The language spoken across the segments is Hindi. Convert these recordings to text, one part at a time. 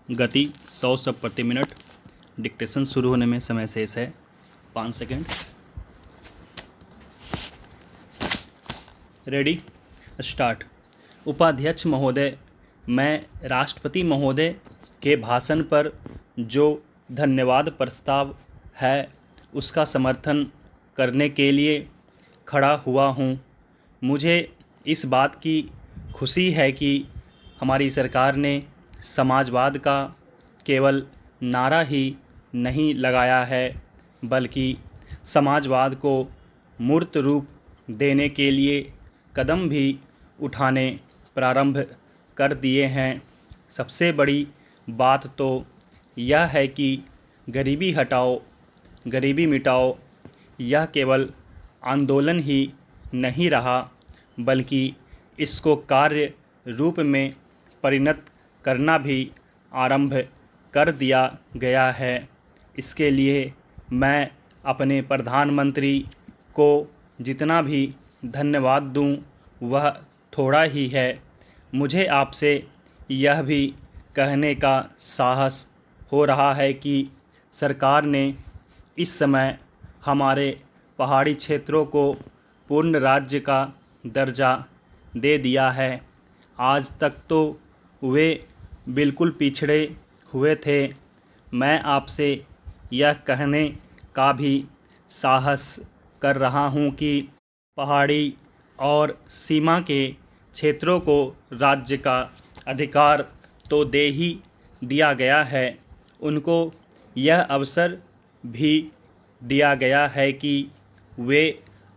गति 100 शब्द प्रति मिनट। डिक्टेशन शुरू होने में समय शेष है 5 सेकंड। Ready, start. उपाध्यक्ष महोदय, मैं राष्ट्रपति महोदय के भाषण पर जो धन्यवाद प्रस्ताव है उसका समर्थन करने के लिए खड़ा हुआ हूँ। मुझे इस बात की खुशी है कि हमारी सरकार ने समाजवाद का केवल नारा ही नहीं लगाया है, बल्कि समाजवाद को मूर्त रूप देने के लिए कदम भी उठाने प्रारंभ कर दिए हैं। सबसे बड़ी बात तो यह है कि गरीबी हटाओ, गरीबी मिटाओ यह केवल आंदोलन ही नहीं रहा, बल्कि इसको कार्य रूप में परिणत करना भी आरंभ कर दिया गया है। इसके लिए मैं अपने प्रधानमंत्री को जितना भी धन्यवाद दूं वह थोड़ा ही है। मुझे आपसे यह भी कहने का साहस हो रहा है कि सरकार ने इस समय हमारे पहाड़ी क्षेत्रों को पूर्ण राज्य का दर्जा दे दिया है। आज तक तो वे बिल्कुल पिछड़े हुए थे। मैं आपसे यह कहने का भी साहस कर रहा हूँ कि पहाड़ी और सीमा के क्षेत्रों को राज्य का अधिकार तो दे ही दिया गया है, उनको यह अवसर भी दिया गया है कि वे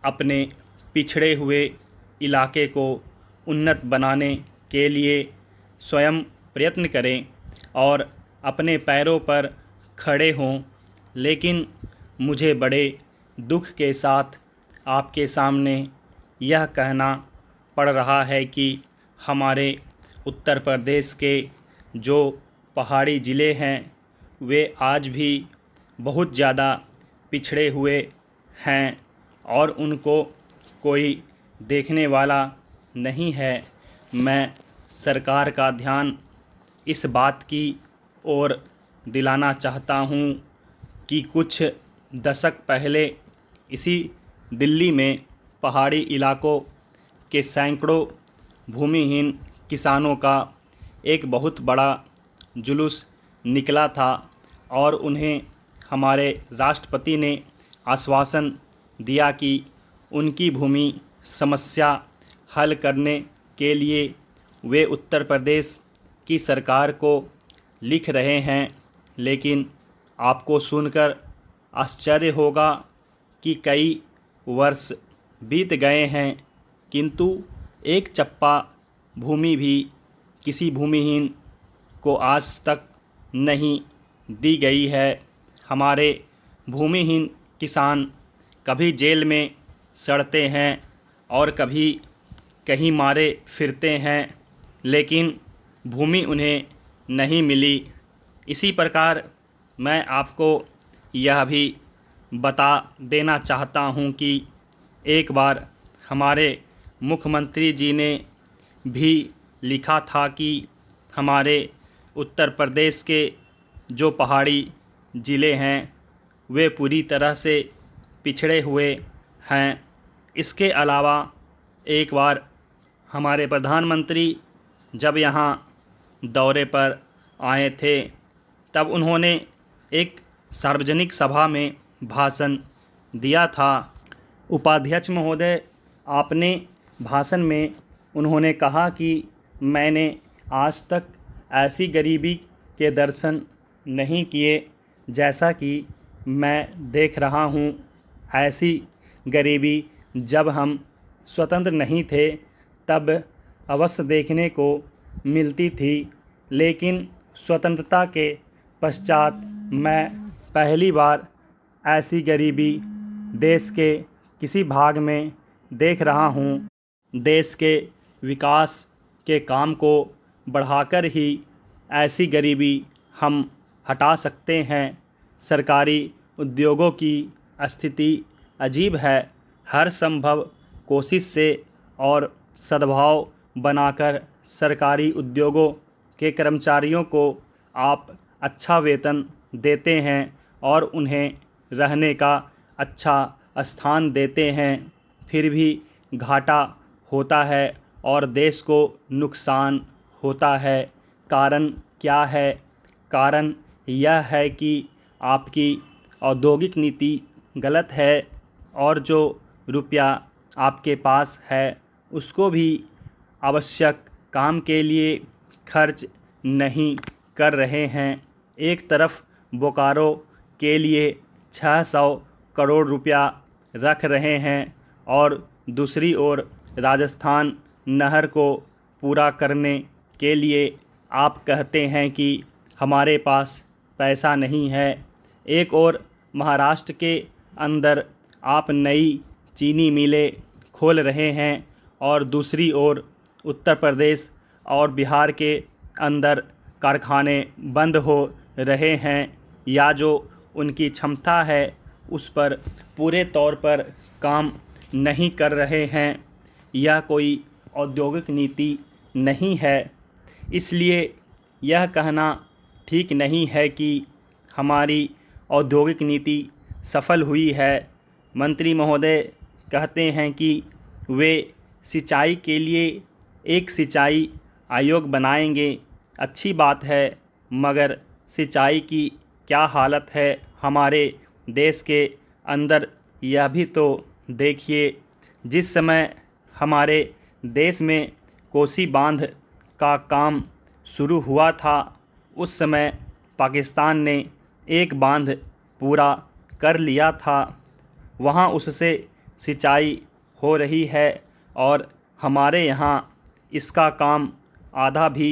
अपने पिछड़े हुए इलाके को उन्नत बनाने के लिए स्वयं प्रयत्न करें और अपने पैरों पर खड़े हों। लेकिन मुझे बड़े दुख के साथ आपके सामने यह कहना पड़ रहा है कि हमारे उत्तर प्रदेश के जो पहाड़ी ज़िले हैं वे आज भी बहुत ज़्यादा पिछड़े हुए हैं और उनको कोई देखने वाला नहीं है। मैं सरकार का ध्यान इस बात की ओर दिलाना चाहता हूँ कि कुछ दशक पहले इसी दिल्ली में पहाड़ी इलाकों के सैकड़ों भूमिहीन किसानों का एक बहुत बड़ा जुलूस निकला था और उन्हें हमारे राष्ट्रपति ने आश्वासन दिया कि उनकी भूमि समस्या हल करने के लिए वे उत्तर प्रदेश की सरकार को लिख रहे हैं। लेकिन आपको सुनकर आश्चर्य होगा कि कई वर्ष बीत गए हैं, किंतु एक चप्पा भूमि भी किसी भूमिहीन को आज तक नहीं दी गई है। हमारे भूमिहीन किसान कभी जेल में सड़ते हैं और कभी कहीं मारे फिरते हैं, लेकिन भूमि उन्हें नहीं मिली। इसी प्रकार मैं आपको यह भी बता देना चाहता हूँ कि एक बार हमारे मुख्यमंत्री जी ने भी लिखा था कि हमारे उत्तर प्रदेश के जो पहाड़ी ज़िले हैं वे पूरी तरह से पिछड़े हुए हैं। इसके अलावा एक बार हमारे प्रधानमंत्री जब यहाँ दौरे पर आए थे तब उन्होंने एक सार्वजनिक सभा में भाषण दिया था। उपाध्यक्ष महोदय, आपने भाषण में उन्होंने कहा कि मैंने आज तक ऐसी गरीबी के दर्शन नहीं किए जैसा कि मैं देख रहा हूँ। ऐसी गरीबी जब हम स्वतंत्र नहीं थे तब अवश्य देखने को मिलती थी, लेकिन स्वतंत्रता के पश्चात मैं पहली बार ऐसी गरीबी देश के किसी भाग में देख रहा हूँ। देश के विकास के काम को बढ़ाकर ही ऐसी गरीबी हम हटा सकते हैं। सरकारी उद्योगों की स्थिति अजीब है। हर संभव कोशिश से और सद्भाव बनाकर सरकारी उद्योगों के कर्मचारियों को आप अच्छा वेतन देते हैं और उन्हें रहने का अच्छा स्थान देते हैं, फिर भी घाटा होता है और देश को नुकसान होता है। कारण क्या है? कारण यह है कि आपकी औद्योगिक नीति गलत है और जो रुपया आपके पास है उसको भी आवश्यक काम के लिए खर्च नहीं कर रहे हैं। एक तरफ बोकारो के लिए 600 करोड़ रुपया रख रहे हैं और दूसरी ओर राजस्थान नहर को पूरा करने के लिए आप कहते हैं कि हमारे पास पैसा नहीं है। एक और महाराष्ट्र के अंदर आप नई चीनी मिलें खोल रहे हैं और दूसरी ओर उत्तर प्रदेश और बिहार के अंदर कारखाने बंद हो रहे हैं या जो उनकी क्षमता है उस पर पूरे तौर पर काम नहीं कर रहे हैं। यह कोई औद्योगिक नीति नहीं है। इसलिए यह कहना ठीक नहीं है कि हमारी औद्योगिक नीति सफल हुई है। मंत्री महोदय कहते हैं कि वे सिंचाई के लिए एक सिंचाई आयोग बनाएंगे। अच्छी बात है, मगर सिंचाई की क्या हालत है हमारे देश के अंदर, यह भी तो देखिए। जिस समय हमारे देश में कोसी बांध का काम शुरू हुआ था उस समय पाकिस्तान ने एक बांध पूरा कर लिया था, वहाँ उससे सिंचाई हो रही है और हमारे यहाँ इसका काम आधा भी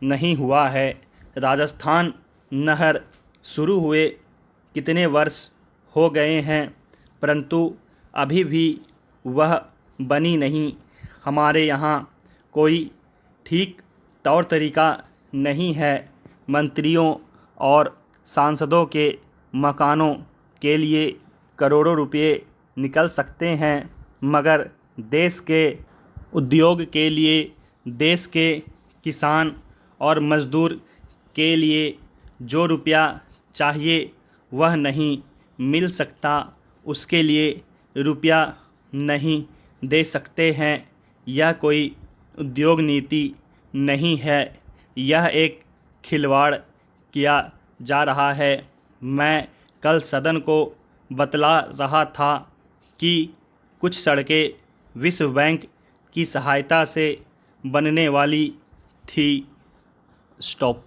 नहीं हुआ है। राजस्थान नहर शुरू हुए कितने वर्ष हो गए हैं परंतु अभी भी वह बनी नहीं। हमारे यहाँ कोई ठीक तौर तरीका नहीं है। मंत्रियों और सांसदों के मकानों के लिए करोड़ों रुपए निकल सकते हैं, मगर देश के उद्योग के लिए, देश के किसान और मज़दूर के लिए जो रुपया चाहिए वह नहीं मिल सकता, उसके लिए रुपया नहीं दे सकते हैं। यह कोई उद्योग नीति नहीं है, यह एक खिलवाड़ किया जा रहा है। मैं कल सदन को बतला रहा था कि कुछ सड़कें विश्व बैंक की सहायता से बनने वाली थी। स्टॉप।